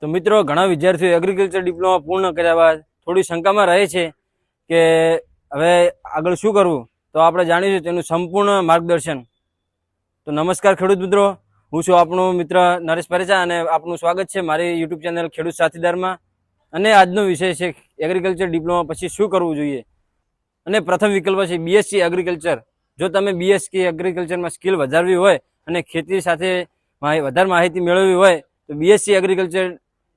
તો મિત્રો ઘણા વિદ્યાર્થીઓ એગ્રીકલ્ચર ડિપ્લોમા પૂર્ણ કર્યા બાદ થોડી શંકામાં રહે છે કે હવે આગળ શું કરવું. તો આપણે જાણીશું તેનું સંપૂર્ણ માર્ગદર્શન. તો નમસ્કાર ખેડૂત મિત્રો, હું છું આપણો મિત્ર નરેશ પરેચા અને આપનું સ્વાગત છે મારી યુટ્યુબ ચેનલ ખેડૂત સાથીદારમાં. અને આજનો વિષય છે એગ્રીકલ્ચર ડિપ્લોમા પછી શું કરવું જોઈએ. અને પ્રથમ વિકલ્પ છે બીએસસી એગ્રીકલ્ચર. જો તમે બીએસસી એગ્રીકલ્ચરમાં સ્કિલ વધારવી હોય અને ખેતી સાથે વધારે માહિતી મેળવવી હોય તો બીએસસી એગ્રીકલ્ચર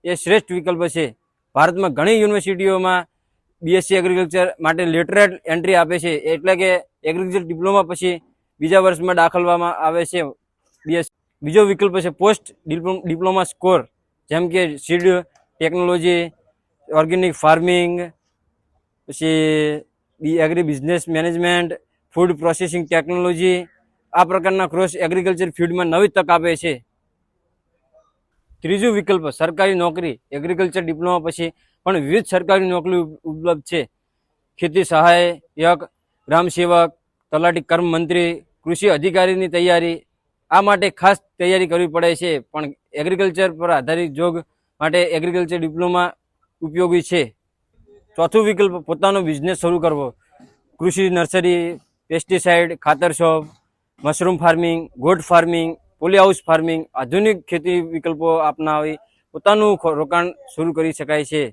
એ શ્રેષ્ઠ વિકલ્પ છે. ભારતમાં ઘણી યુનિવર્સિટીઓમાં બીએસસી એગ્રીકલ્ચર માટે લેટરલ એન્ટ્રી આપે છે, એટલે કે એગ્રીકલ્ચર ડિપ્લોમા પછી બીજા વર્ષમાં દાખલવામાં આવે છે બીએસસી. બીજો વિકલ્પ છે પોસ્ટ ડિપ્લોમા કોર્સ, જેમ કે સીડ ટેકનોલોજી, ઓર્ગેનિક ફાર્મિંગ, પછી agri business management, food processing technology. આ પ્રકારના કોર્સ એગ્રીકલ્ચર ફિલ્ડમાં નવી તક આપે છે. ત્રીજો વિકલ્પ સરકારી નોકરી. એગ્રીકલ્ચર ડિપ્લોમા પછી પણ વિવિધ સરકારી નોકરી ઉપલબ્ધ છે. ખેતી સહાયક, ગ્રામ સેવક, તલાટી કર્મ મંત્રી, કૃષિ અધિકારીની તૈયારી. આ માટે ખાસ તૈયારી કરવી પડે છે, પણ એગ્રીકલ્ચર પર આધારિત જોબ માટે એગ્રીકલ્ચર ડિપ્લોમા ઉપયોગી છે. ચોથું વિકલ્પ પોતાનો બિઝનેસ શરૂ કરવો. કૃષિ નર્સરી, પેસ્ટિસાઇડ, ખાતર shop, mushroom farming, goat farming, poly house farming, આધુનિક ખેતી વિકલ્પો અપનાવી પોતાનું રોકાણ શરૂ કરી શકાય છે.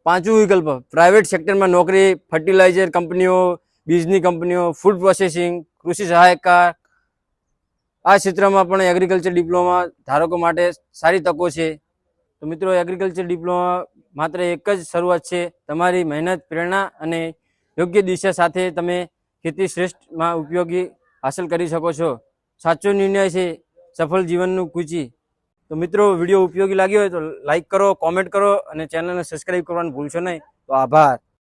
પાંચમું વિકલ્પ પ્રાઇવેટ સેક્ટરમાં નોકરી. ફર્ટિલાઇઝર કંપનીઓ, બીજની કંપનીઓ, ફૂડ પ્રોસેસિંગ, કૃષિ સહાયકાર. આ ક્ષેત્રમાં પણ એગ્રીકલ્ચર ડિપ્લોમા ધારકો માટે સારી તકો છે. તો મિત્રો, એગ્રીકલ્ચર ડિપ્લોમા માત્ર એક જ શરૂઆત છે. તમારી મહેનત, પ્રેરણા અને યોગ્ય દિશા સાથે તમે ખેતી શ્રેષ્ઠમાં ઉપયોગી હાંસલ કરી શકો છો. સાચો નિર્ણય છે સફળ જીવનનું કૂંચી. તો મિત્રો, વિડીયો ઉપયોગી લાગ્યો હોય તો લાઈક કરો, કોમેન્ટ કરો અને ચેનલને સબસ્ક્રાઈબ કરવાનું ભૂલશો નહીં. તો આભાર.